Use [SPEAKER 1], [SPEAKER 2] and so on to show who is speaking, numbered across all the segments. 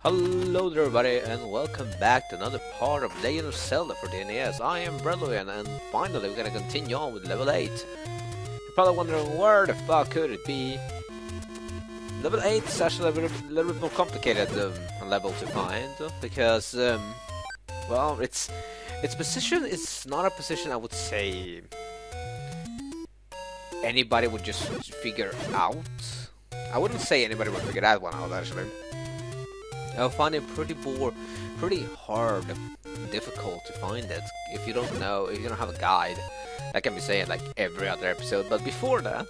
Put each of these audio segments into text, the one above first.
[SPEAKER 1] Hello there everybody and welcome back to another part of Legend of Zelda for the NES. I am Brilliant and finally we're gonna continue on with level 8. You're probably wondering where the fuck could it be? Level 8 is actually a little bit more complicated level to find because, well, its position is not a position I would say anybody would just figure out. I wouldn't say anybody would figure that one out actually. I find it pretty hard, difficult to find it if you don't know, if you don't have a guide. I can be saying like every other episode, but before that,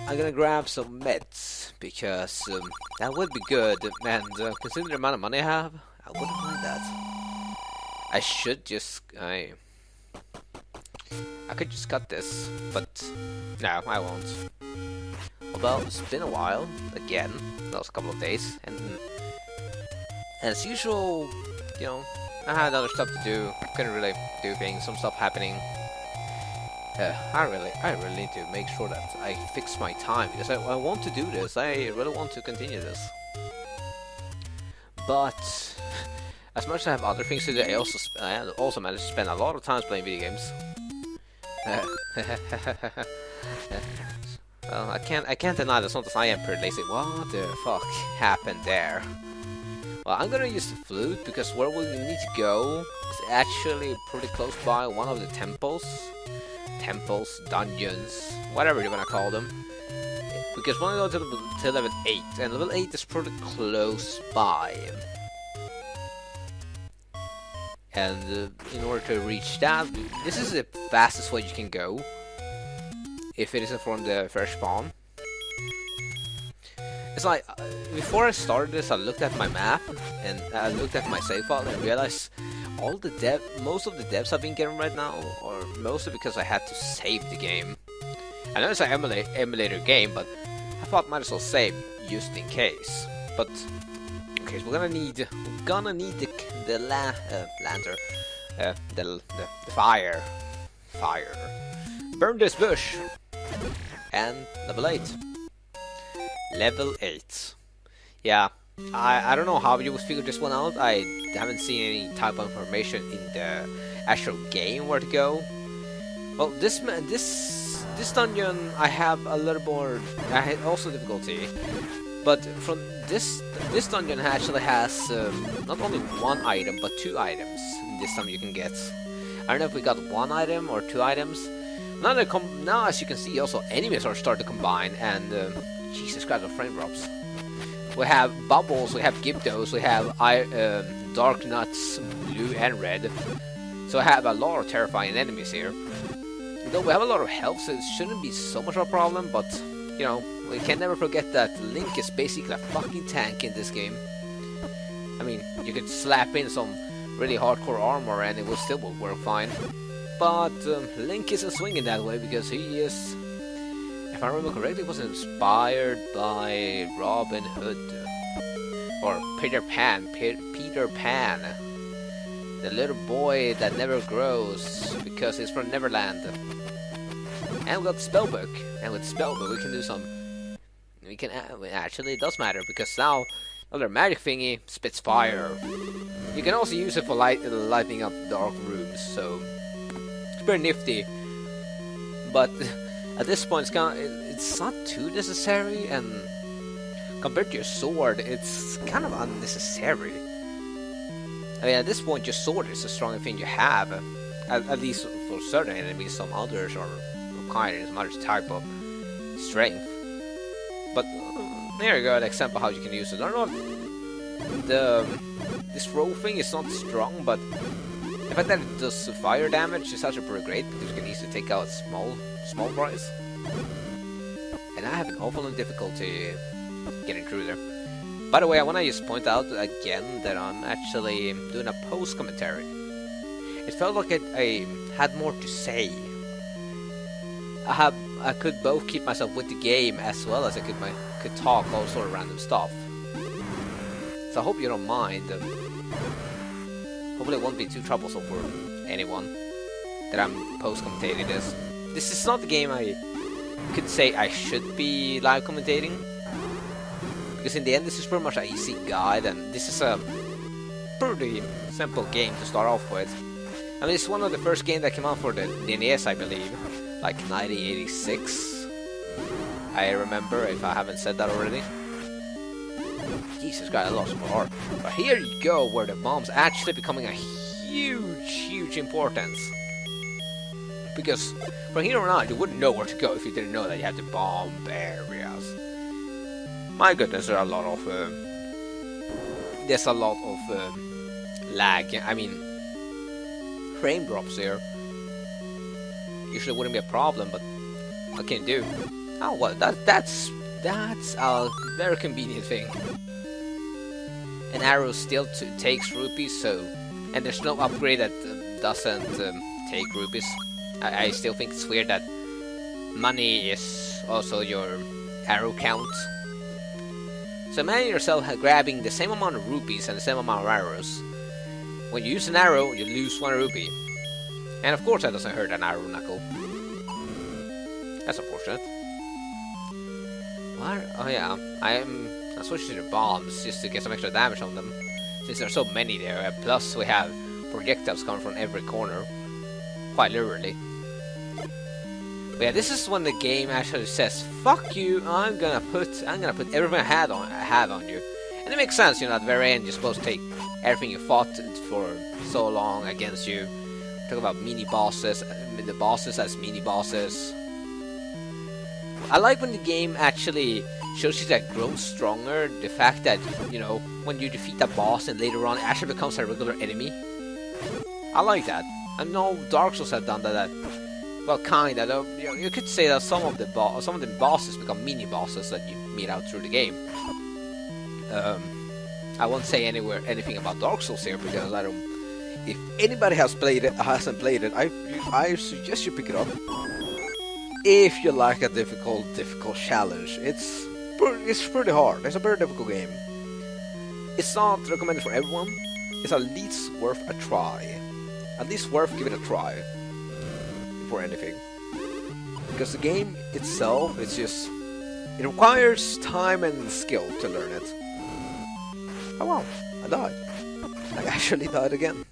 [SPEAKER 1] I'm gonna grab some meds because that would be good. And considering the amount of money I have, I wouldn't mind that. I should just I could just cut this, but no, I won't. Well, it's been a while again. That was a couple of days, and as usual, you know, I had other stuff to do, couldn't really do things, some stuff happening. I really need to make sure that I fix my time, because I want to do this, I really want to continue this. But, as much as I have other things to do, I also managed to spend a lot of time playing video games. Well, I can't deny that sometimes I am pretty lazy. What the fuck happened there? Well, I'm gonna use the flute because where we need to go is actually pretty close by one of the temples, dungeons, whatever you wanna call them. Because we're gonna go to level 8, and level 8 is pretty close by. And in order to reach that, this is the fastest way you can go. If it isn't from the first spawn. It's like, before I started this, I looked at my map, and I looked at my save file, and realized most of the devs I've been getting right now, are mostly because I had to save the game. I know it's an emulator game, but I thought might as well save, just in case. But, okay, so we're gonna need the lantern, the fire. Burn this bush! And level 8. Level 8. Yeah, I don't know how you would figure this one out. I haven't seen any type of information in the actual game where to go. Well, this dungeon I have a little more. I had also difficulty, but from this dungeon actually has not only one item but 2 items. This time you can get. I don't know if we got 1 item or 2 items. Now, as you can see, also enemies are starting to combine, and Jesus Christ, the frame drops. We have bubbles, we have gyptos, we have dark nuts, blue and red. So I have a lot of terrifying enemies here. Though we have a lot of health, so it shouldn't be so much of a problem, but, you know, we can never forget that Link is basically a fucking tank in this game. I mean, you could slap in some really hardcore armor and it will still work fine. But Link isn't swinging that way because he is, if I remember correctly, was inspired by Robin Hood or Peter Pan, the little boy that never grows because he's from Neverland. And we got the spellbook, and with the spellbook we can do some. Actually it does matter because now another magic thingy spits fire. You can also use it for lighting up dark rooms, so. Pretty nifty, but at this point it's not too necessary, and compared to your sword it's kind of unnecessary. I mean, at this point your sword is the strongest thing you have, at least for certain enemies. Some others are requiring some other type of strength, but there you go, an example how you can use it. I don't know if this roll thing is not strong, but the fact that it does fire damage is actually pretty great because you can easily take out small fries. And I have an awful lot of difficulty getting through there. By the way, I want to just point out again that I'm actually doing a post commentary. It felt like I had more to say. I could both keep myself with the game as well as I could talk all sort of random stuff. So I hope you don't mind. Hopefully it won't be too troublesome for anyone that I'm post-commentating this. This is not the game I could say I should be live commentating. because in the end this is pretty much an easy guide, and this is a pretty simple game to start off with. I mean, it's one of the first games that came out for the NES, I believe, like 1986. I remember, if I haven't said that already. Jesus Christ, I lost my heart. But here you go, where the bomb's actually becoming a huge importance. Because from here on out, you wouldn't know where to go if you didn't know that you had to bomb areas. My goodness, there's a lot of lag. I mean, frame drops here. Usually wouldn't be a problem, but what can you do? Oh well, that's a very convenient thing. An arrow still takes rupees, so, and there's no upgrade that doesn't take rupees. I still think it's weird that money is also your arrow count. So imagine yourself grabbing the same amount of rupees and the same amount of arrows. When you use an arrow, you lose 1 rupee. And of course that doesn't hurt an arrow knuckle. That's unfortunate. What? Oh yeah, I switched to the bombs just to get some extra damage on them, since there's so many there, and plus we have projectiles coming from every corner. Quite literally. But yeah, this is when the game actually says, "Fuck you! I'm gonna put everything I have on you." And it makes sense, you know. At the very end, you're supposed to take everything you fought for so long against you. Talk about mini bosses, the bosses as mini bosses. I like when the game actually shows you that grows stronger. The fact that, you know, when you defeat a boss and later on it actually becomes a regular enemy. I like that. I know Dark Souls have done that. Well, kinda. Though, you could say that some of the bosses become mini bosses that you meet out through the game. I won't say anything about Dark Souls here because I don't. If anybody hasn't played it, I suggest you pick it up. If you like a difficult challenge, it's pretty hard. It's a very difficult game. It's not recommended for everyone. It's at least worth a try. At least worth giving it a try before anything. Because the game itself, it requires time and skill to learn it. Oh wow, I died. I actually died again.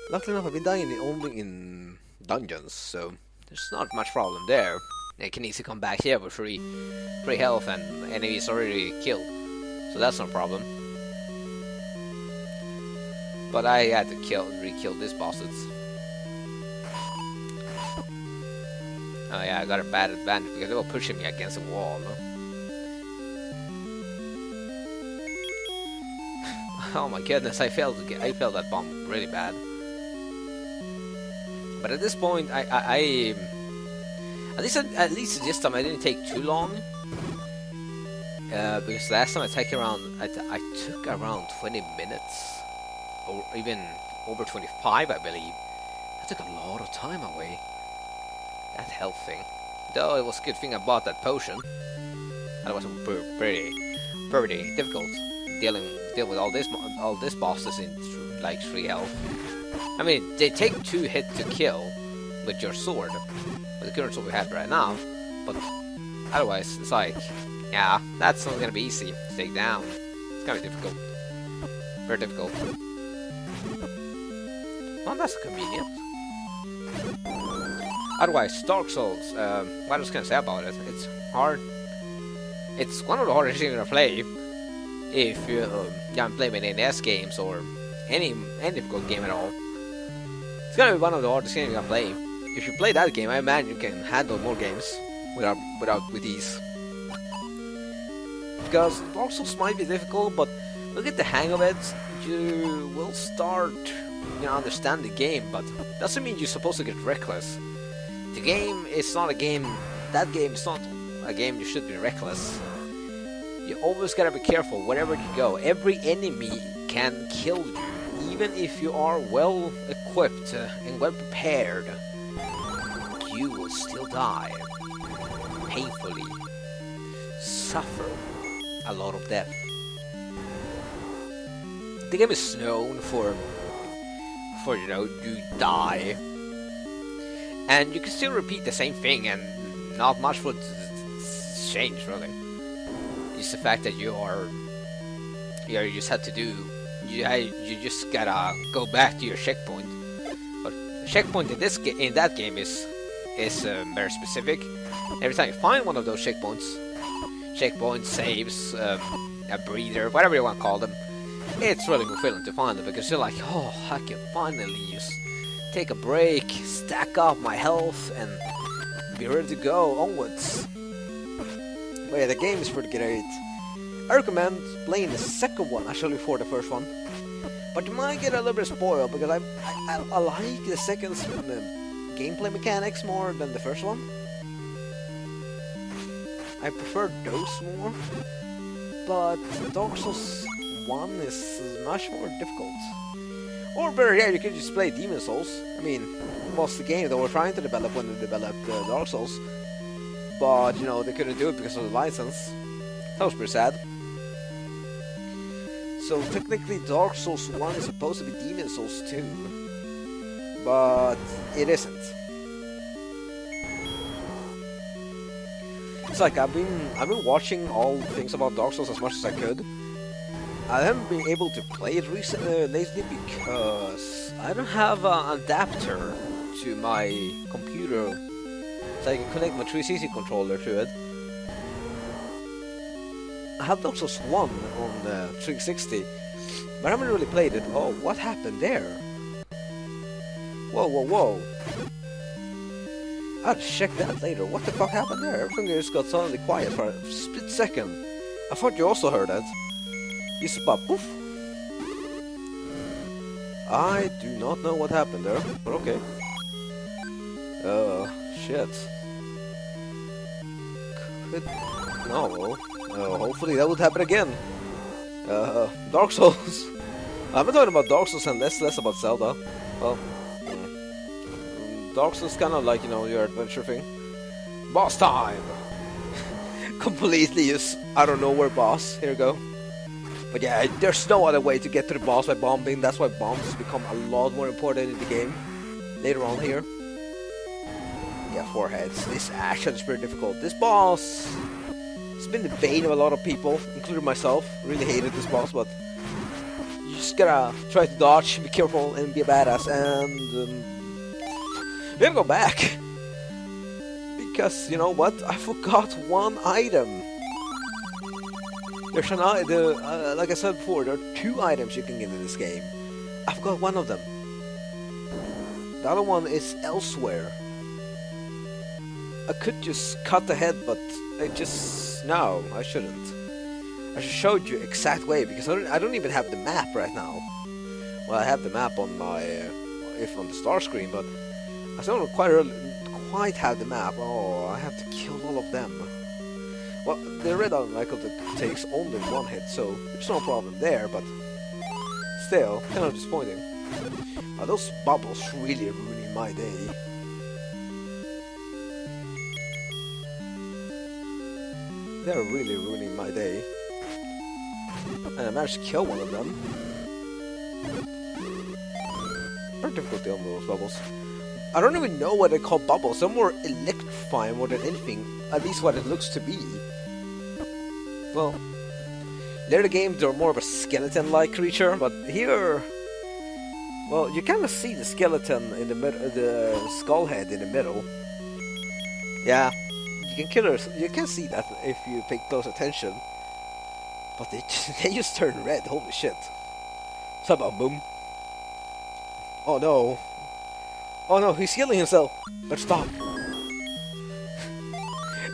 [SPEAKER 1] Luckily enough, I've been dying only in dungeons, so there's not much problem there. I can easily come back here with free health and enemies already killed, so that's no problem. But I had to re-kill these bosses. Oh yeah, I got a bad advantage because they were pushing me against the wall. No? Oh my goodness, I failed that bomb really bad. But at this point, at least this time I didn't take too long. Because last time I took around 20 minutes. Or even over 25, I believe. That took a lot of time away. That health thing. Though it was a good thing I bought that potion. Otherwise it was pretty difficult deal with all these bosses in like 3 health. I mean, they take 2 hits to kill with your sword, with the current sword we have right now. But otherwise, it's like, yeah, that's not gonna be easy to take down. It's gonna be difficult, very difficult. Well, that's convenient. Otherwise, Dark Souls, what I was gonna say about it, it's hard. It's one of the hardest things you're gonna play if you haven't played many NES games or any difficult game at all. It's gonna be one of the hardest games you're gonna play. If you play that game, I imagine you can handle more games with ease. Because Dark Souls might be difficult, but you'll get the hang of it. You will start, understand the game, but doesn't mean you're supposed to get reckless. The game is not a game. That game is not a game you should be reckless. You always gotta be careful wherever you go. Every enemy can kill you, even if you are well equipped and well prepared. You will still die painfully, suffer a lot of death. The game is known for you die, and you can still repeat the same thing, and not much would change really. Just the fact that you just have to do, you just gotta go back to your checkpoint. But checkpoint in that game is very specific. Every time you find one of those checkpoints, saves, a breather, whatever you want to call them, it's really fulfilling to find them, because you're like, oh, I can finally just take a break, stack up my health, and be ready to go onwards. But yeah, the game is pretty great. I recommend playing the second one actually before the first one, but you might get a little bit spoiled, because I like the second gameplay mechanics more than the first one. I prefer those more, but Dark Souls 1 is much more difficult. Or better yet, you could just play Demon Souls. I mean, it was the game they were trying to develop when they developed Dark Souls, but you know, they couldn't do it because of the license. That was pretty sad. So technically Dark Souls 1 is supposed to be Demon Souls 2, but it isn't. It's like I've been watching all things about Dark Souls as much as I could. I haven't been able to play it lately because I don't have an adapter to my computer, so I can connect my 360 controller to it. I have Dark Souls 1 on 360, but I haven't really played it. Oh, what happened there? Whoa, whoa, whoa. I'll check that later. What the fuck happened there? Everything just got suddenly quiet for a split second. I thought you also heard that. Just about poof. I do not know what happened there, but okay. Shit. No. Hopefully that would happen again. Dark Souls. I've been talking about Dark Souls and less about Zelda. Well, Dark Souls kind of like, you know, your adventure thing. Boss time! Completely just out of nowhere boss. Here we go. But yeah, there's no other way to get to the boss by bombing. That's why bombs become a lot more important in the game later on here. Yeah, 4 heads. This action is pretty difficult. This boss has been the bane of a lot of people, including myself. Really hated this boss, but you just gotta try to dodge, be careful, and be a badass. And we gotta go back, because you know what? I forgot one item. There's an like I said before, there are 2 items you can get in this game. I've got one of them. The other one is elsewhere. I could just cut the head, but no, I shouldn't. I should show you exact way, because I don't even have the map right now. Well, I have the map on my on the start screen, but I don't quite have the map. Oh, I have to kill all of them. Well, the red Michael takes only 1 hit, so there's no problem there, but still, kind of disappointing. Those bubbles really ruining my day. They're really ruining my day. And I managed to kill one of them. Very difficult to deal with those bubbles. I don't even know what they call bubbles. They're more electrifying more than anything. At least what it looks to be. Well, later in the game they're more of a skeleton-like creature, but here, well, you kind of see the skeleton in the middle, the skull head in the middle. Yeah, you can kill her. You can see that if you pay close attention. But they just turn red. Holy shit! So about boom. Oh no! Oh no! He's healing himself. But stop.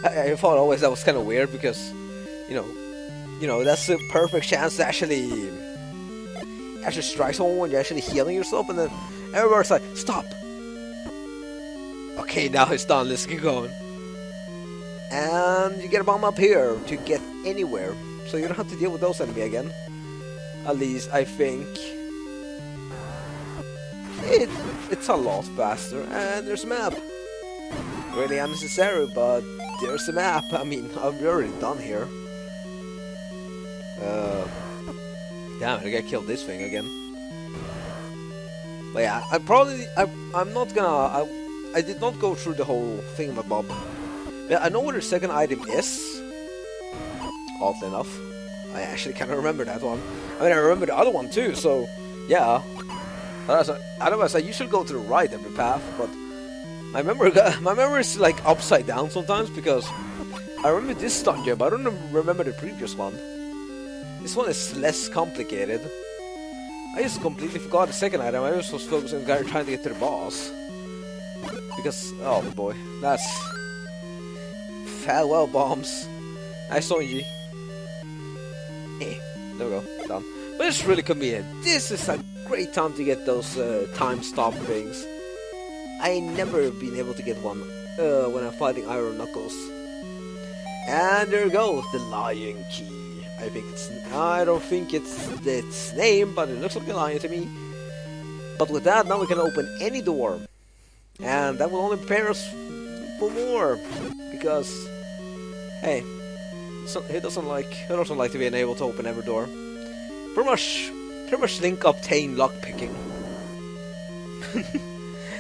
[SPEAKER 1] I thought always that was kind of weird, because you know that's a perfect chance to actually strike someone when you're actually healing yourself, and then everyone's like, stop. Okay, now it's done. Let's keep going. And you get a bomb up here to get anywhere, so you don't have to deal with those enemies again. At least I think it's a lot faster. And there's a map. Really unnecessary, but there's a map. I mean, I'm already done here. Damn it, I gotta kill this thing again. But yeah, I'm not gonna, I did not go through the whole thing about Bob. Yeah, I know what the second item is.
[SPEAKER 2] oddly enough. I actually kind of remember that one. I mean, I remember the other one too, so yeah. Otherwise, I usually go to the right every path, but my memory is like upside down sometimes because I remember this dungeon, but I don't remember the previous one. This one is less complicated. I just completely forgot the second item. I just was focusing on trying to get to the boss. Because, oh boy, that's... Farewell bombs. Nice Sonji. There we go, done. But it's really convenient. This is a great time to get those time stop things. I never been able to get one when I'm fighting Iron Knuckles. And there we go, the Lion Key. I don't think it's its name, but it looks like a lion to me. But with that, now we can open any door. And that will only prepare us for more. Because, hey, he doesn't like to be able to open every door. Pretty much Link obtained lockpicking.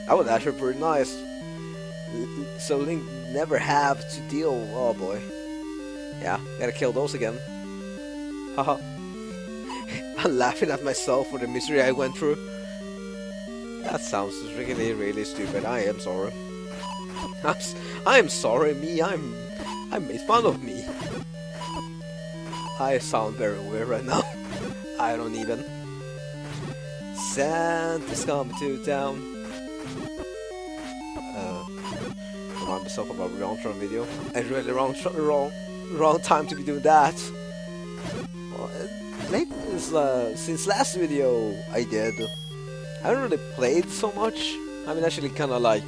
[SPEAKER 2] That was actually pretty nice. So Link never have to deal. Oh boy. Yeah, gotta kill those again. Haha. I'm laughing at myself for the misery I went through. That sounds really, really stupid. I am sorry. I'm sorry, me. I made fun of me. I sound very weird right now. I don't even. Santa's coming to town. Remind myself about the wrong video. I really wrong time to be doing that. Well, since last video I did, I haven't really played so much. I mean, actually, kind of like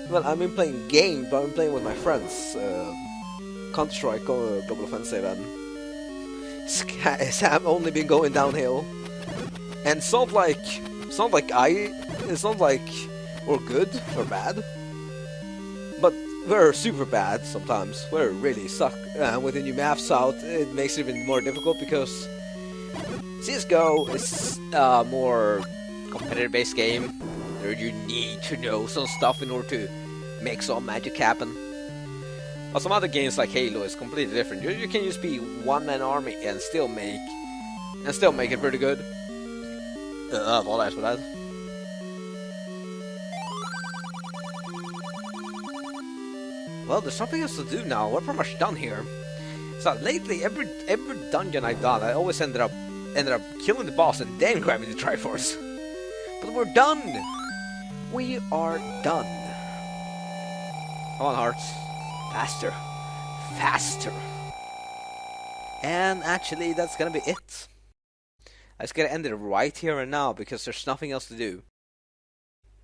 [SPEAKER 2] well, I've been playing games, but I've been playing with my friends. Counter-Strike, Global Offensive, and I've only been going downhill. And it's not like we're good or bad, but we're super bad sometimes. We're really suck. With the new maps out, it makes it even more difficult because CS:GO is a more competitive-based game where you need to know some stuff in order to make some magic happen. But some other games like Halo is completely different. You can just be one-man army and still make it pretty good. Apologize for that. Well, there's something else to do now. We're pretty much done here. So lately, every dungeon I've done, I always ended up killing the boss and then grabbing the Triforce. But we're done. We are done. Come on, hearts. Faster. Faster. And actually, that's gonna be it. I just gotta end it right here and now because there's nothing else to do.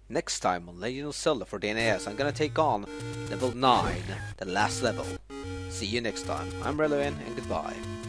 [SPEAKER 2] Next time on Legend of Zelda for the NES, I'm gonna take on level 9, the last level. See you next time. I'm Relevant and goodbye.